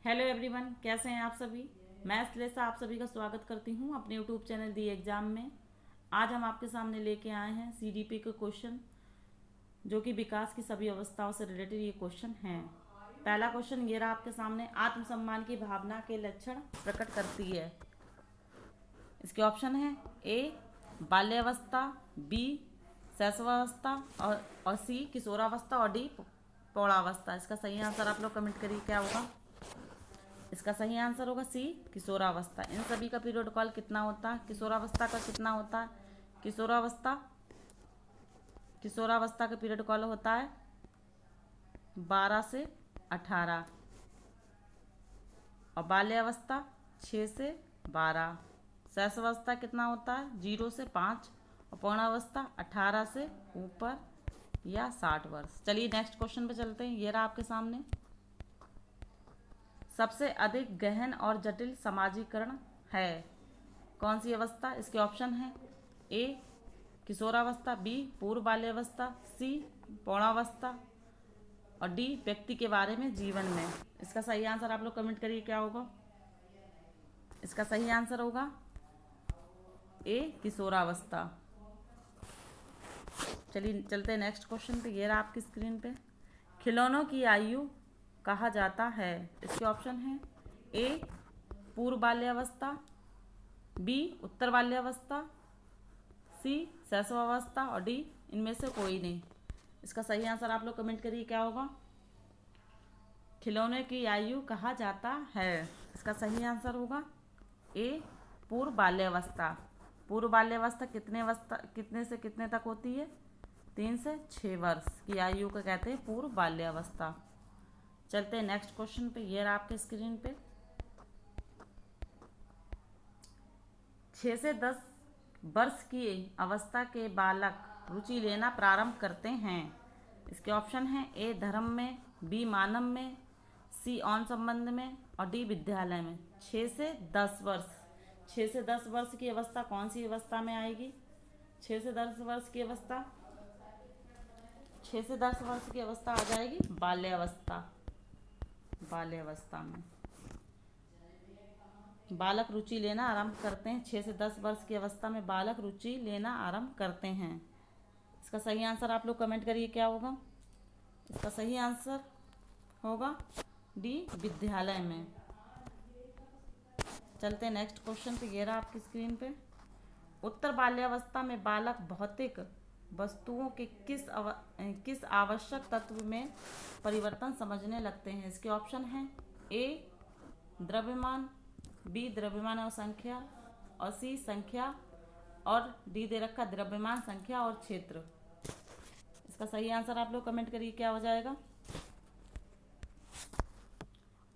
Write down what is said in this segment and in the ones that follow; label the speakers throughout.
Speaker 1: Hello everyone, कैसे हैं आप सभी। मैं श्लेषा आप सभी का स्वागत करती हूं अपने यूट्यूब चैनल दी एग्ज़ाम में। आज हम आपके सामने लेके आए हैं सीडीपी के क्वेश्चन, जो कि विकास की सभी अवस्थाओं से रिलेटेड ये क्वेश्चन हैं। पहला क्वेश्चन ये रहा आपके सामने, आत्मसम्मान की भावना के लक्षण प्रकट करती है। इसके ऑप्शन हैं ए बाल्यावस्था, बी शैशवावस्था और सी किशोरावस्था और डी प्रौढ़ावस्था। इसका सही आंसर आप लोग कमेंट करिए क्या होगा। इसका सही आंसर होगा सी किशोरावस्था। इन सभी का पीरियड कॉल कितना होता है, किशोरावस्था का कितना होता है। किशोरावस्था किशोरावस्था का पीरियड कॉल होता है 12 से 18 और बाल्यावस्था 6 से 12। शैशवावस्था कितना होता है 0 से 5 और पूर्णावस्था 18 से ऊपर या 60 वर्ष। चलिए नेक्स्ट क्वेश्चन पे चलते हैं। ये रहा आपके सामने, सबसे अधिक गहन और जटिल समाजीकरण है कौन सी अवस्था। इसके ऑप्शन हैं ए किशोरावस्था, बी पूर्व बाल्यावस्था, सी पौणावस्था और डी व्यक्ति के बारे में जीवन में। इसका सही आंसर आप लोग कमेंट करिए क्या होगा। इसका सही आंसर होगा ए किशोरावस्था। चलिए चलते हैं नेक्स्ट क्वेश्चन पे। ये रहा आपकी स्क्रीन पे, खिलौनों की आयु कहा जाता है। इसके ऑप्शन हैं ए पूर्व बाल्यावस्था, बी उत्तर बाल्यावस्था, सी शैशवावस्था और डी इनमें से कोई नहीं। इसका सही आंसर आप लोग कमेंट करिए क्या होगा। खिलौने की आयु कहा जाता है, इसका सही आंसर होगा ए पूर्व बाल्यावस्था। पूर्व बाल्यावस्था कितने से कितने तक होती है, 3 से 6 वर्ष की आयु को कहते हैं पूर्व बाल्यावस्था। चलते हैं नेक्स्ट क्वेश्चन पे। ये रहा आपके स्क्रीन पे, 6 से 10 वर्ष की अवस्था के बालक रुचि लेना प्रारंभ करते हैं। इसके ऑप्शन हैं ए धर्म में, बी मानव में, सी यौन संबंध में और डी विद्यालय में। 6 से 10 वर्ष 6 से 10 वर्ष की अवस्था कौन सी अवस्था में आएगी। 6 से 10 वर्ष की अवस्था 6 से 10 वर्ष की अवस्था आ जाएगी बाल्यावस्था। बाल्यावस्था में बालक रुचि लेना आरंभ करते हैं। 6 से 10 वर्ष की अवस्था में बालक रुचि लेना आरंभ करते हैं। इसका सही आंसर आप लोग कमेंट करिए क्या होगा। इसका सही आंसर होगा डी विद्यालय में। चलते हैं नेक्स्ट क्वेश्चन पे। ये रहा आपकी स्क्रीन पे, उत्तर बाल्यावस्था में बालक भौतिक वस्तुओं के किस आवश्यक तत्व में परिवर्तन समझने लगते हैं। इसके ऑप्शन हैं ए द्रव्यमान, बी द्रव्यमान और संख्या और सी संख्या और डी दे रखा द्रव्यमान, संख्या और क्षेत्र। इसका सही आंसर आप लोग कमेंट करिए क्या हो जाएगा।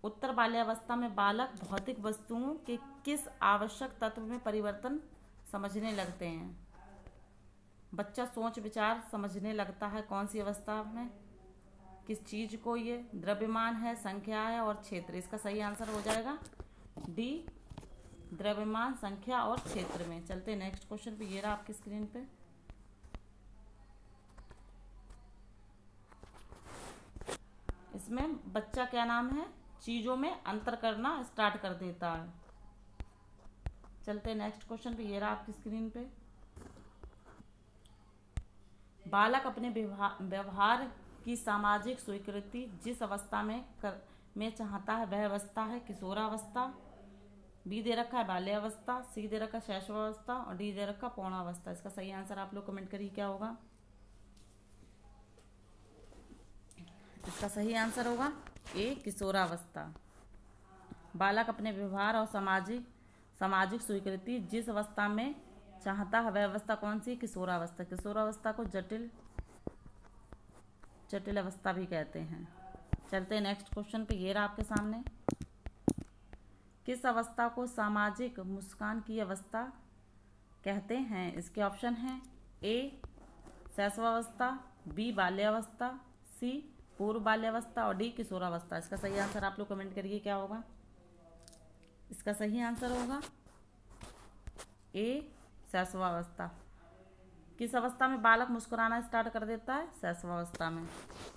Speaker 1: उत्तर बाल्यावस्था में बालक भौतिक वस्तुओं के किस आवश्यक तत्व में परिवर्तन समझने लगते हैं। बच्चा सोच विचार समझने लगता है कौन सी अवस्था में, किस चीज को, ये द्रव्यमान है, संख्या है और क्षेत्र। इसका सही आंसर हो जाएगा डी द्रव्यमान, संख्या और क्षेत्र में। चलते हैं नेक्स्ट क्वेश्चन पे। ये रहा आपकी स्क्रीन पे, इसमें बच्चा क्या नाम है चीजों में अंतर करना स्टार्ट कर देता है। चलते हैं नेक्स्ट क्वेश्चन पे। ये रहा आपकी स्क्रीन पे, बालक अपने व्यवहार की सामाजिक स्वीकृति जिस अवस्था में चाहता है वह अवस्था है किशोरावस्था। बी दे रखा है बाल्यावस्था, सी दे रखा शैशवावस्था और डी दे रखा पौणावस्था। इसका सही आंसर आप लोग कमेंट करिए क्या होगा। इसका सही आंसर होगा ए किशोरावस्था। बालक अपने व्यवहार और सामाजिक स्वीकृति जिस अवस्था में चाहता है वह अवस्था कौन सी, किशोरावस्था। किशोरावस्था को जटिल अवस्था भी कहते हैं। चलते हैं नेक्स्ट क्वेश्चन पे। ये रहा आपके सामने, किस अवस्था को सामाजिक मुस्कान की अवस्था कहते हैं। इसके ऑप्शन हैं ए शैशवावस्था, बी बाल्यावस्था, सी पूर्व बाल्यावस्था और डी किशोरावस्था। इसका सही आंसर आप लोग कमेंट करिए क्या होगा। इसका सही आंसर होगा ए शैशवावस्था। किस अवस्था में बालक मुस्कुराना स्टार्ट कर देता है, शैशवावस्था में।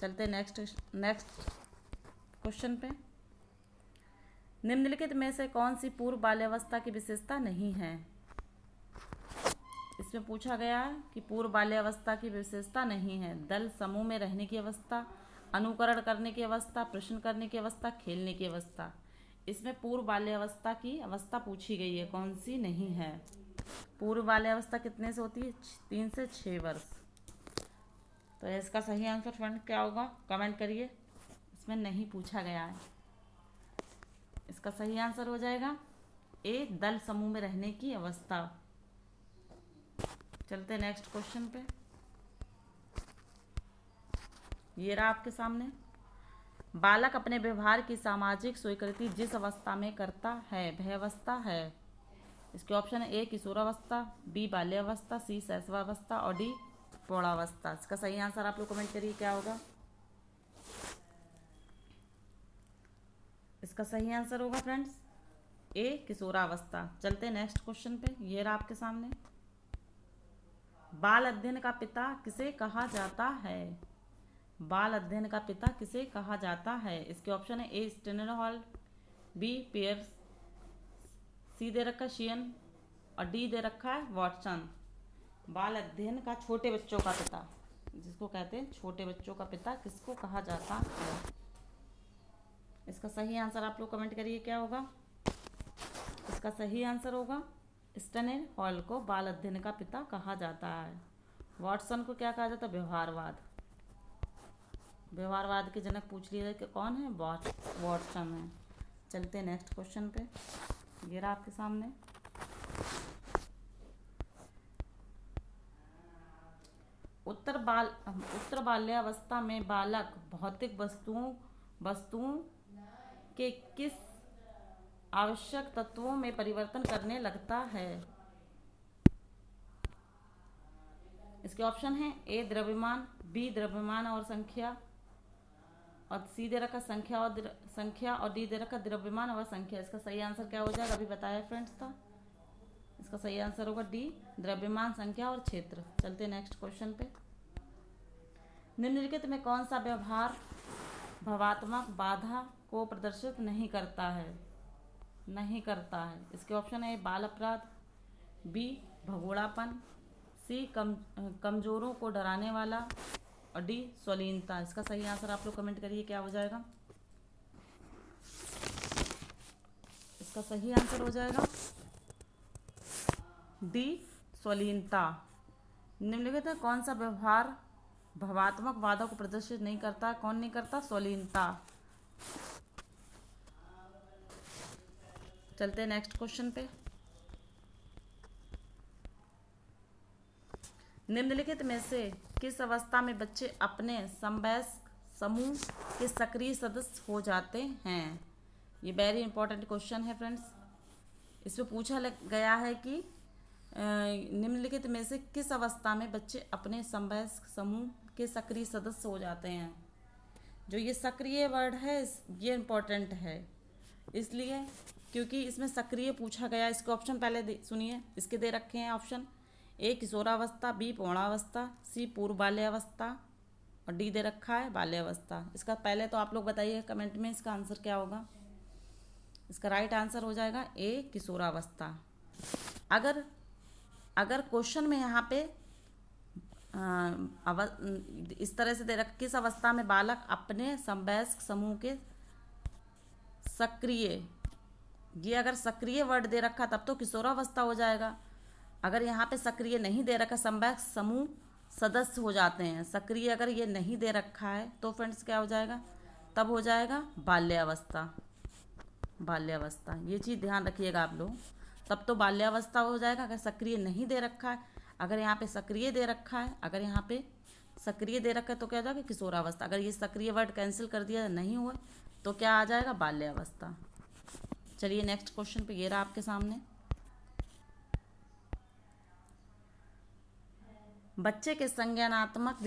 Speaker 1: चलते नेक्स्ट क्वेश्चन पे। निम्नलिखित में से कौन सी पूर्व बाल्यावस्था की विशेषता नहीं है? इसमें पूछा गया है कि पूर्व बाल्यावस्था की विशेषता नहीं है। दल समूह में रहने की अवस्था, अनुकरण करने की अवस्था, प्रश्न करने की अवस्था, खेलने की अवस्था। इसमें पूर्व बाल्यावस्था की अवस्था पूछी गई है, कौन सी नहीं है? पूर्व बाल्यावस्था कितने से होती है? 3 से 6 वर्ष। तो इसका सही आंसर फ्रेंड क्या होगा? कमेंट करिए। इसमें नहीं पूछा गया है। इसका सही आंसर हो जाएगा ए, दल समूह में रहने की अवस्था। चलते नेक्स्ट क्वेश्चन पे। ये रहा आपके सामने। बालक अपने व्यवहार की सामाजिक स्वीकृति जिस अवस्था में करता है वह अवस्था है। इसके ऑप्शन है ए, किशोरावस्था, बी, बाल्यावस्था, सी, शैशवावस्था और डी, प्रौढ़ावस्था। इसका सही आंसर आप लोग कमेंट करिए क्या होगा। इसका सही आंसर होगा फ्रेंड्स ए, किशोरावस्था। चलते नेक्स्ट क्वेश्चन पे। ये रहा आपके सामने। बाल अध्ययन का पिता किसे कहा जाता है? बाल अध्ययन का पिता किसे कहा जाता है? इसके ऑप्शन है ए, स्टेनहॉल, बी, पियर्स, सी दे रखा है शियन और डी दे रखा है वॉटसन। बाल अध्ययन का छोटे बच्चों का पिता, जिसको कहते हैं छोटे बच्चों का पिता, किसको कहा जाता है? इसका सही आंसर आप लोग कमेंट करिए क्या होगा। इसका सही आंसर होगा स्टेनहॉल को बाल अध्ययन का पिता कहा जाता है। वॉटसन को क्या कहा जाता है? व्यवहारवाद। व्यवहारवाद के जनक पूछ लिया कि कौन है? वॉटसन है। चलते नेक्स्ट क्वेश्चन पे। ये रहा आपके सामने। उत्तर बाल्यावस्था में बालक भौतिक वस्तुओं के किस आवश्यक तत्वों में परिवर्तन करने लगता है? इसके ऑप्शन है ए, द्रव्यमान, बी, द्रव्यमान और संख्या और सी दे रखा संख्या और डी दे रखा द्रव्यमान और संख्या। इसका सही आंसर क्या हो जाएगा? अभी बताया फ्रेंड्स था। इसका सही आंसर होगा डी, द्रव्यमान, संख्या और क्षेत्र। चलते नेक्स्ट क्वेश्चन पे। निम्नलिखित में कौन सा व्यवहार भावात्मक बाधा को प्रदर्शित नहीं करता है? इसके ऑप्शन है बाल अपराध, बी, भगोड़ापन, सी, कमजोरों को डराने वाला और डी, स्वलीनता। इसका सही आंसर आप लोग कमेंट करिए क्या हो जाएगा। इसका सही आंसर हो जाएगा डी, स्वलीनता। निम्नलिखित में कौन सा व्यवहार भावात्मक बाधा को प्रदर्शित नहीं करता? कौन नहीं करता? स्वलीनता। चलते नेक्स्ट क्वेश्चन पे। निम्नलिखित में से किस अवस्था में बच्चे अपने समवयस्क समूह के सक्रिय सदस्य हो जाते हैं? ये वेरी इंपॉर्टेंट क्वेश्चन है फ्रेंड्स। इसमें पूछा गया है कि निम्नलिखित में से किस अवस्था में बच्चे अपने समवयस्क समूह के सक्रिय सदस्य हो जाते हैं। जो ये सक्रिय वर्ड है ये इंपॉर्टेंट है, इसलिए क्योंकि इसमें सक्रिय पूछा गया। इसके ऑप्शन पहले सुनिए, इसके दे रखे हैं ऑप्शन ए, किशोरावस्था, बी, प्रौढ़ावस्था, सी, पूर्व बाल्यावस्था और डी दे रखा है बाल्यावस्था। इसका पहले तो आप लोग बताइए कमेंट में इसका आंसर क्या होगा। इसका राइट आंसर हो जाएगा ए, किशोरावस्था। अगर क्वेश्चन में यहाँ पे इस तरह से दे रखा किस अवस्था में बालक अपने समवयस्क समूह के सक्रिय, ये अगर सक्रिय वर्ड दे रखा तब तो किशोरावस्था हो जाएगा। अगर यहाँ पे सक्रिय नहीं दे रखा, समवयस्क समूह सदस्य हो जाते हैं, सक्रिय अगर ये नहीं दे रखा है तो फ्रेंड्स क्या हो जाएगा? तब हो जाएगा बाल्यावस्था। ये चीज़ ध्यान रखिएगा आप लोग। तब तो बाल्यावस्था हो जाएगा अगर सक्रिय नहीं दे रखा है। अगर यहाँ पे सक्रिय दे रखा है, तो क्या हो जाएगा? किशोरावस्था। अगर ये सक्रिय वर्ड कैंसिल कर दिया, नहीं हुआ तो क्या आ जाएगा? बाल्यावस्था। चलिए नेक्स्ट क्वेश्चन पे। ये रहा आपके सामने। बच्चे के संज्ञानात्मक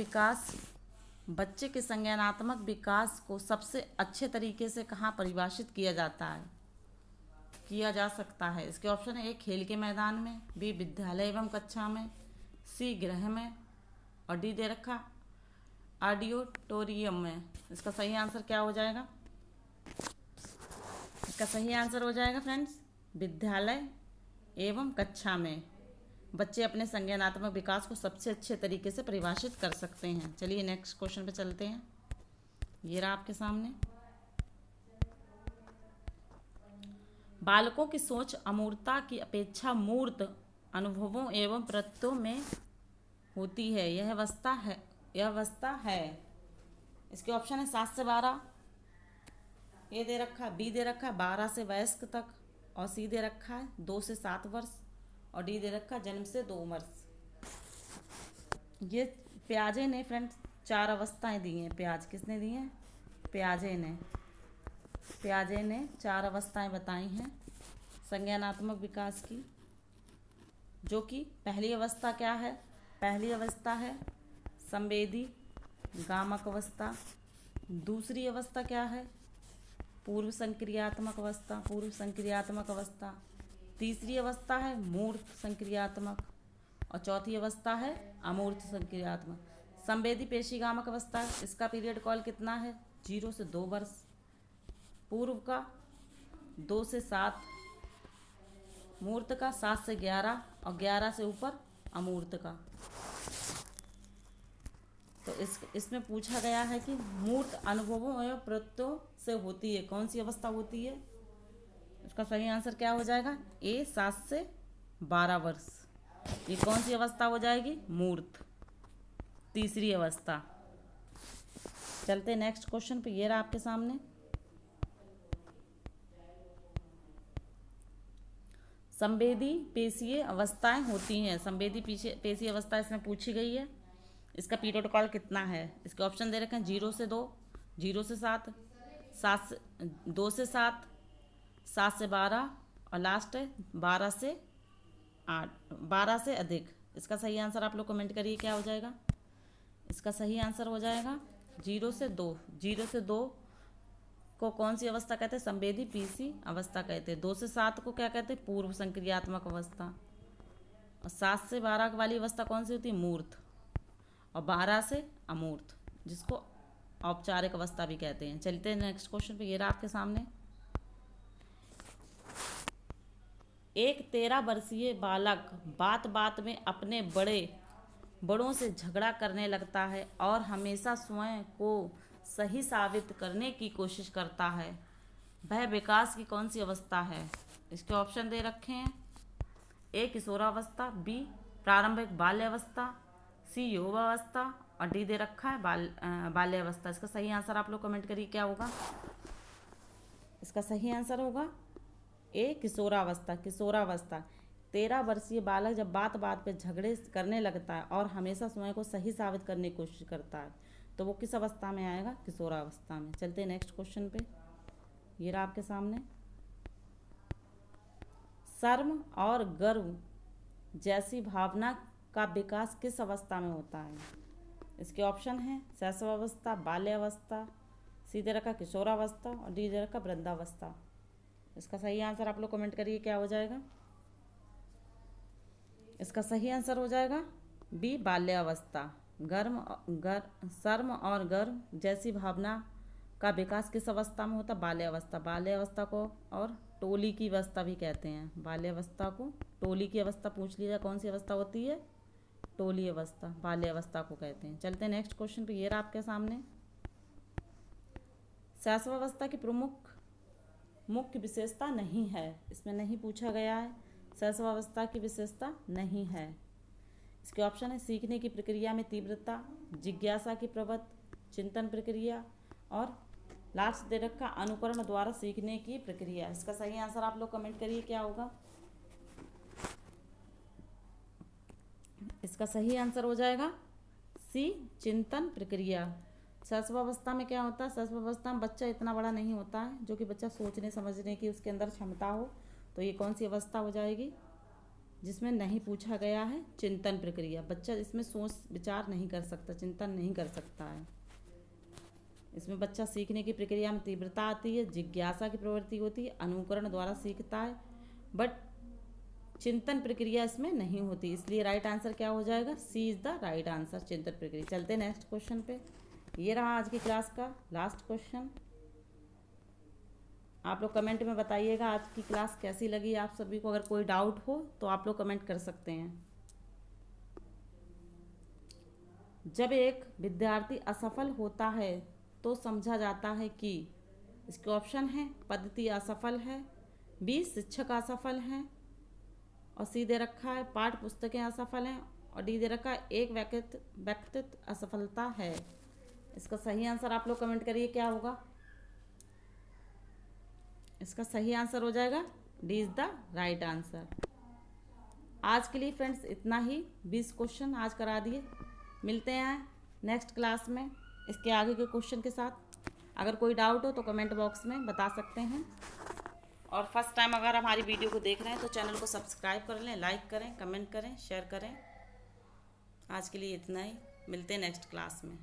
Speaker 1: विकास को सबसे अच्छे तरीके से कहाँ परिभाषित किया जा सकता है? इसके ऑप्शन है ए, खेल के मैदान में, बी, विद्यालय एवं कक्षा में, सी, गृह में और डी दे रखा ऑडिटोरियम में। इसका सही आंसर क्या हो जाएगा? इसका सही आंसर हो जाएगा फ्रेंड्स, विद्यालय एवं कक्षा में बच्चे अपने संज्ञानात्मक विकास को सबसे अच्छे तरीके से परिभाषित कर सकते हैं। चलिए नेक्स्ट क्वेश्चन पे चलते हैं। ये रहा आपके सामने। बालकों की सोच अमूर्तता की अपेक्षा मूर्त अनुभवों एवं प्रत्ययों में होती है। यह अवस्था है। इसके ऑप्शन है 7 से 12, ए दे रखा है, बी दे रखा है 12 से वयस्क तक, और सी दे रखा है 2 से 7 वर्ष, और डी दे रखा है जन्म से 2 वर्ष। ये पियाजे ने फ्रेंड्स 4 अवस्थाएं दी हैं। प्याज किसने दी हैं? पियाजे ने 4 अवस्थाएं बताई हैं संज्ञानात्मक विकास की, जो कि पहली अवस्था क्या है? पहली अवस्था है संवेदी गामक अवस्था। दूसरी अवस्था क्या है? पूर्व संक्रियात्मक अवस्था। तीसरी अवस्था है मूर्त संक्रियात्मक, और चौथी अवस्था है अमूर्त संक्रियात्मक। संवेदी पेशीगामक अवस्था, इसका पीरियड कॉल कितना है? 0 से 2 वर्ष। पूर्व का 2 से 7, मूर्त का 7 से 11, और 11 से ऊपर अमूर्त का। तो इसमें पूछा गया है कि मूर्त अनुभवों एवं प्रत्ययों से होती है, कौन सी अवस्था होती है? इसका सही आंसर क्या हो जाएगा? ए 7 से 12 वर्ष। ये कौन सी अवस्था हो जाएगी? मूर्त, तीसरी अवस्था। चलते नेक्स्ट क्वेश्चन पे। ये रहा आपके सामने। संवेदी पेशीय अवस्थाएं होती हैं। संवेदी पेशीय अवस्था इसमें पूछी गई है। इसका पीरियड कॉल कितना है? इसके ऑप्शन दे रखे हैं 0 से 2, 0 से 7, 2 से 7, 7 से 12, और लास्ट है 12 से 8, 12 से अधिक। इसका सही आंसर आप लोग कमेंट करिए क्या हो जाएगा। इसका सही आंसर हो जाएगा 0 से 2। 0 से 2 को कौन सी अवस्था कहते हैं? संवेदी पेशी अवस्था कहते हैं। 2 से 7 को क्या कहते हैं? पूर्व संक्रियात्मक अवस्था। और 7 से 12 वाली अवस्था कौन सी होती है? मूर्त। और 12 से अमूर्त, जिसको औपचारिक अवस्था भी कहते हैं। चलते हैं नेक्स्ट क्वेश्चन पे। ये रहा आपके सामने। एक 13 वर्षीय बालक बात बात में अपने बड़ों से झगड़ा करने लगता है और हमेशा स्वयं को सही साबित करने की कोशिश करता है। वह विकास की कौन सी अवस्था है? इसके ऑप्शन दे रखे हैं। ए किशोरावस्था, बी प्रारंभिक बाल्यावस्था, सी युवावस्था, और डी दे रखा है बाल्यावस्था। इसका सही आंसर आप लोग कमेंट करिए क्या होगा। इसका सही आंसर होगा ए किशोरावस्था। 13 वर्षीय बालक जब बात बात पे झगड़े करने लगता है और हमेशा स्वयं को सही साबित करने की कोशिश करता है, तो वो किस अवस्था में आएगा? किशोरावस्था में। चलते हैं नेक्स्ट क्वेश्चन पे। ये रहा आपके सामने। शर्म और गर्व जैसी भावना का विकास किस अवस्था में होता है? इसके ऑप्शन हैं शैशवावस्था, बाल्यावस्था, सी दे रखा किशोरावस्था, और डी दे रखा वृद्धावस्था। इसका सही आंसर आप लोग कमेंट करिए क्या हो जाएगा। इसका सही आंसर हो जाएगा बी बाल्यावस्था। शर्म और गर्व जैसी भावना का विकास किस अवस्था में होता? बाल्यावस्था। बाल्यावस्था को और टोली की अवस्था भी कहते हैं। बाल्यावस्था को टोली की अवस्था पूछ लीजिए कौन सी अवस्था होती है? टोली अवस्था, बाल्यावस्था को कहते हैं। चलते हैं नेक्स्ट क्वेश्चन पे। ये रहा आपके सामने। शैशवावस्था की मुख्य विशेषता नहीं है। इसमें नहीं पूछा गया है। शैशवावस्था की विशेषता नहीं है। इसके ऑप्शन है सीखने की प्रक्रिया में तीव्रता, जिज्ञासा की प्रवृत्ति, चिंतन प्रक्रिया, और लास्ट दे रखा अनुकरण द्वारा सीखने की प्रक्रिया। इसका सही आंसर आप लोग कमेंट करिए क्या होगा। इसका सही आंसर हो जाएगा सी चिंतन प्रक्रिया। शैशवावस्था में क्या होता है? शैशवावस्था में बच्चा इतना बड़ा नहीं होता है जो कि बच्चा सोचने समझने की उसके अंदर क्षमता हो। तो ये कौन सी अवस्था हो जाएगी? जिसमें नहीं पूछा गया है चिंतन प्रक्रिया। बच्चा इसमें सोच विचार नहीं कर सकता, चिंतन नहीं कर सकता है। इसमें बच्चा सीखने की प्रक्रिया में तीव्रता आती है, जिज्ञासा की प्रवृत्ति होती है, अनुकरण द्वारा सीखता है, बट चिंतन प्रक्रिया इसमें नहीं होती। इसलिए राइट आंसर क्या हो जाएगा? सी इज द राइट आंसर, चिंतन प्रक्रिया। चलते नेक्स्ट क्वेश्चन पे। ये रहा आज की क्लास का लास्ट क्वेश्चन। आप लोग कमेंट में बताइएगा आज की क्लास कैसी लगी आप सभी को। अगर कोई डाउट हो तो आप लोग कमेंट कर सकते हैं। जब एक विद्यार्थी असफल होता है तो समझा जाता है कि, इसके ऑप्शन है पद्धति असफल है, बी शिक्षक असफल हैं, और सी दे रखा है पाठ्य पुस्तकें असफल हैं, और डी दे रखा है एक व्यक्तित्व असफलता है। इसका सही आंसर आप लोग कमेंट करिए क्या होगा। इसका सही आंसर हो जाएगा D is the right answer. आज के लिए फ्रेंड्स इतना ही, 20 क्वेश्चन आज करा दिए। मिलते हैं नेक्स्ट क्लास में इसके आगे के क्वेश्चन के साथ। अगर कोई डाउट हो तो कमेंट बॉक्स में बता सकते हैं। और फर्स्ट टाइम अगर हमारी वीडियो को देख रहे हैं तो चैनल को सब्सक्राइब कर लें, लाइक करें, कमेंट करें, शेयर करें। आज के लिए इतना ही, मिलते हैं नेक्स्ट क्लास में।